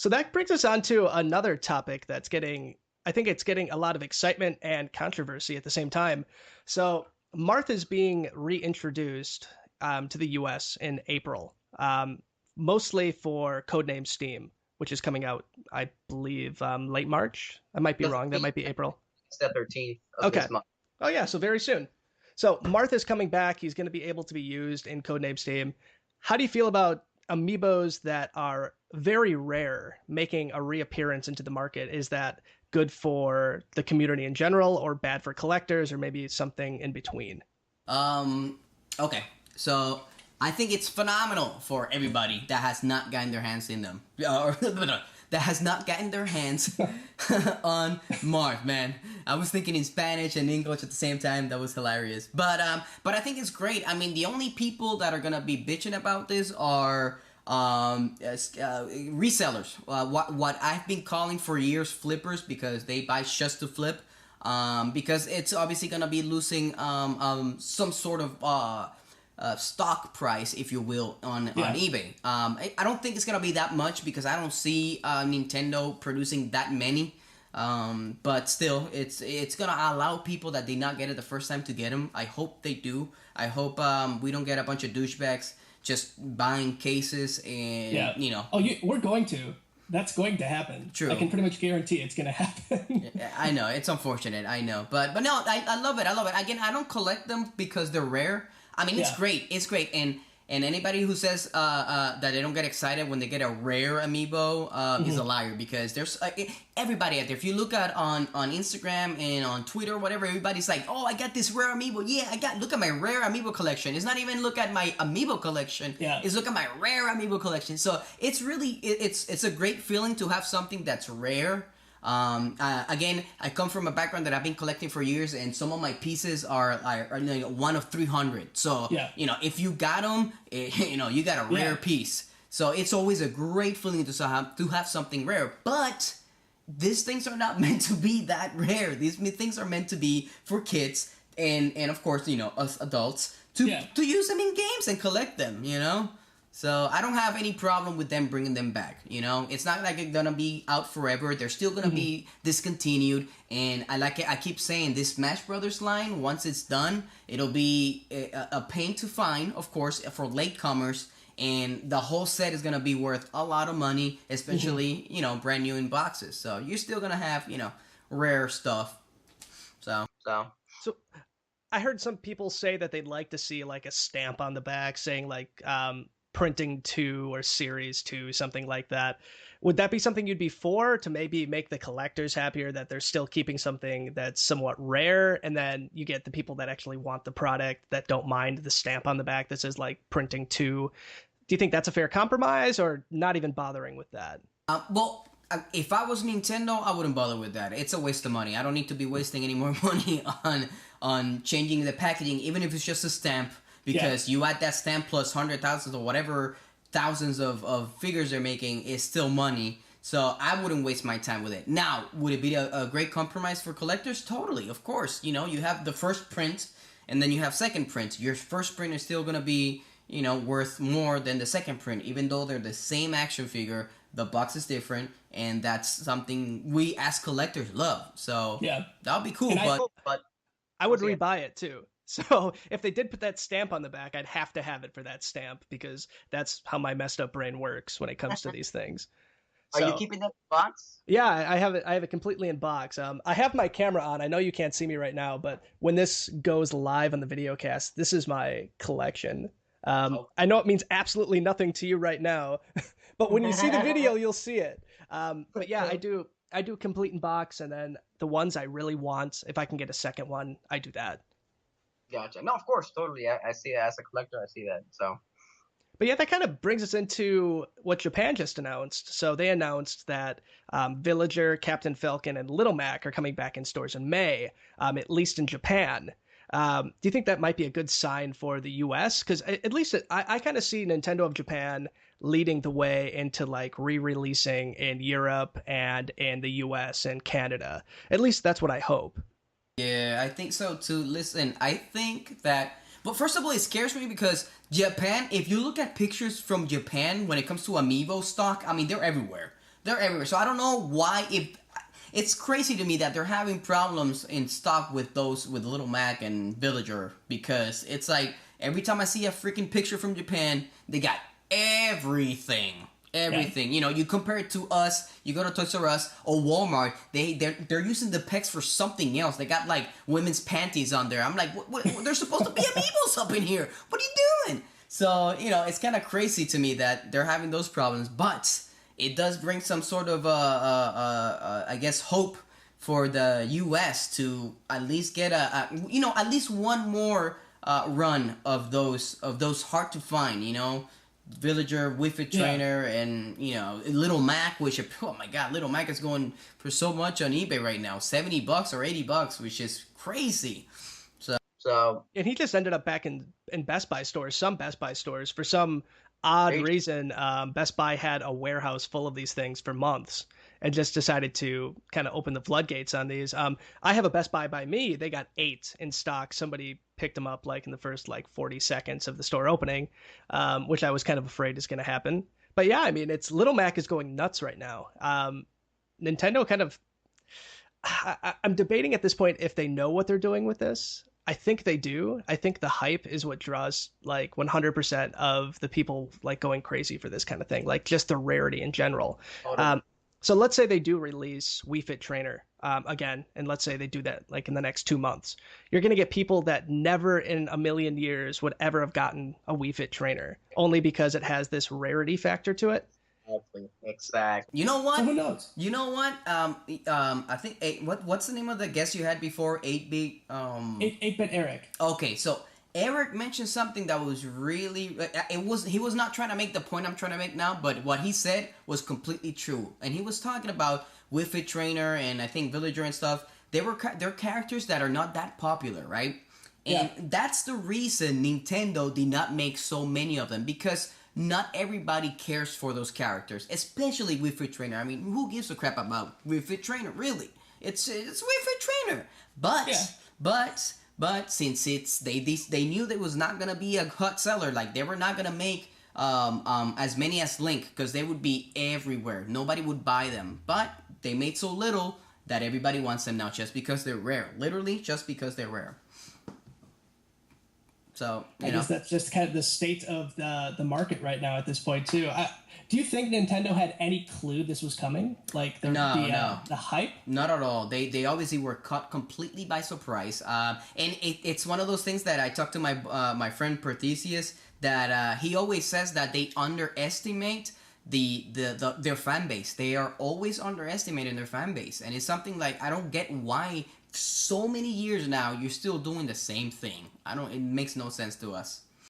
So that brings us on to another topic that's I think it's getting a lot of excitement and controversy at the same time. So Martha's being reintroduced to the US in April, mostly for Codename Steam, which is coming out, I believe, late March. I might be The wrong. That 13th, might be April. it's the 13th of Okay. this month. Oh, yeah. So very soon. So Martha's coming back. He's going to be able to be used in Codename Steam. How do you feel about amiibos that are very rare making a reappearance into the market? Is that good for the community in general or bad for collectors or maybe something in between? Um, okay, so I think it's phenomenal for everybody that has not gotten their hands in them, or that has not gotten their hands on Marth. Man, I was thinking in Spanish and English at the same time. That was hilarious. But I think it's great. I mean, the only people that are gonna be bitching about this are resellers. What I've been calling for years flippers, because they buy just to flip. Because it's obviously gonna be losing some sort of stock price, if you will, on eBay. I don't think it's gonna be that much because I don't see Nintendo producing that many. But still, it's gonna allow people that did not get it the first time to get them. I hope they do. I hope we don't get a bunch of douchebags just buying cases and We're going to. That's going to happen. True. I can pretty much guarantee it's going to happen. I know, it's unfortunate, I know. But no, I love it. I love it. Again, I don't collect them because they're rare. I mean, it's great. It's great. And anybody who says that they don't get excited when they get a rare amiibo is a liar, because there's everybody out there. If you look at on Instagram and on Twitter, whatever, everybody's like, "Oh, I got this rare amiibo. Yeah, look at my rare amiibo collection." It's not even look at my amiibo collection. Yeah. It's look at my rare amiibo collection. So it's really it's a great feeling to have something that's rare. Again, I come from a background that I've been collecting for years, and some of my pieces are one of 300. So, if you got them, you got a rare piece. So it's always a great feeling to have something rare. But these things are not meant to be that rare. These things are meant to be for kids and of course, us adults to use them in games and collect them, So I don't have any problem with them bringing them back. It's not like it's gonna be out forever. They're still gonna be discontinued. And I keep saying, this Smash Brothers line, once it's done, it'll be a pain to find, of course, for latecomers. And the whole set is gonna be worth a lot of money, especially brand new in boxes. So you're still gonna have rare stuff. So. So I heard some people say that they'd like to see like a stamp on the back saying like printing 2 or series 2, something like that. Would that be something you'd be for, to maybe make the collectors happier that they're still keeping something that's somewhat rare, and then you get the people that actually want the product that don't mind the stamp on the back that says like printing 2? Do you think that's a fair compromise, or not even bothering with that? If I was Nintendo, I wouldn't bother with that. It's a waste of money. I don't need to be wasting any more money on changing the packaging, even if it's just a stamp. Because you add that stamp plus 100,000 or whatever thousands of figures they're making is still money. So I wouldn't waste my time with it. Now, would it be a great compromise for collectors? Totally, of course. You have the first print, and then you have second print. Your first print is still going to be, worth more than the second print. Even though they're the same action figure, the box is different, and that's something we as collectors love. So that would be cool, but I would rebuy it too. So if they did put that stamp on the back, I'd have to have it for that stamp, because that's how my messed up brain works when it comes to these things. Are you keeping that box? Yeah, I have it. I have it completely in box. I have my camera on. I know you can't see me right now, but when this goes live on the video cast, this is my collection. I know it means absolutely nothing to you right now, but when you see the video, you'll see it. But yeah, I do complete in box, and then the ones I really want, if I can get a second one, I do that. Gotcha. No, of course, totally. I see it as a collector. I see that. So. But yeah, that kind of brings us into what Japan just announced. So they announced that Villager, Captain Falcon, and Little Mac are coming back in stores in May, at least in Japan. Do you think that might be a good sign for the US? Because at least I kind of see Nintendo of Japan leading the way into like re-releasing in Europe and in the US and Canada. At least that's what I hope. Yeah, I think so too. Listen, I think that... But first of all, it scares me because Japan, if you look at pictures from Japan when it comes to Amiibo stock, I mean, they're everywhere. They're everywhere. So I don't know why. If it's crazy to me that they're having problems in stock with those with Little Mac and Villager, because it's like every time I see a freaking picture from Japan, they got everything. Everything. You know, you compare it to us, you go to Toys R Us or Walmart, they're using the pecs for something else. They got like women's panties on there. I'm like, what there's supposed to be amiibos up in here. What are you doing? So, you know, it's kind of crazy to me that they're having those problems, but it does bring some sort of I guess hope for the US to at least get at least one more run of those hard to find, you know, Villager, Wi-Fi Trainer, and, you know, Little Mac, which, oh my god, Little Mac is going for so much on eBay right now, $70 or $80, which is crazy. So And he just ended up back in Best Buy stores, some Best Buy stores. For some odd reason, Best Buy had a warehouse full of these things for months and just decided to kind of open the floodgates on these. I have a Best Buy by me. They got 8 in stock. Somebody picked them up like in the first like 40 seconds of the store opening, which I was kind of afraid is going to happen. But yeah, I mean, it's Little Mac is going nuts right now. Nintendo kind of, I'm debating at this point if they know what they're doing with this. I think they do. I think the hype is what draws like 100% of the people like going crazy for this kind of thing, like just the rarity in general. So let's say they do release Wii Fit Trainer again, and let's say they do that like in the next 2 months. You're going to get people that never in a million years would ever have gotten a Wii Fit Trainer, only because it has this rarity factor to it. Exactly. You know what? Who knows? You know what? I think what's the name of the guest you had before? 8-bit. 8-bit Eric. Okay, so Eric mentioned something that was really. He was not trying to make the point I'm trying to make now, but what he said was completely true, and he was talking about Wi-Fi Trainer and I think Villager and stuff. They're characters that are not that popular, right? And that's the reason Nintendo did not make so many of them, because not everybody cares for those characters, especially Wii Fit Trainer. I mean, who gives a crap about Wii Fit Trainer, really? It's Wii Fit Trainer. But since they knew there was not gonna be a hot seller, like they were not gonna make as many as Link, because they would be everywhere. Nobody would buy them. But they made so little that everybody wants them now just because they're rare. Literally just because they're rare. So, I guess that's just kind of the state of the market right now at this point too. Do you think Nintendo had any clue this was coming? Like the hype? Not at all. They obviously were caught completely by surprise. And it's one of those things that I talked to my friend Perthesius, that he always says that they underestimate their fan base. They are always underestimating their fan base, and it's something like I don't get why so many years now you're still doing the same thing. It makes no sense to us.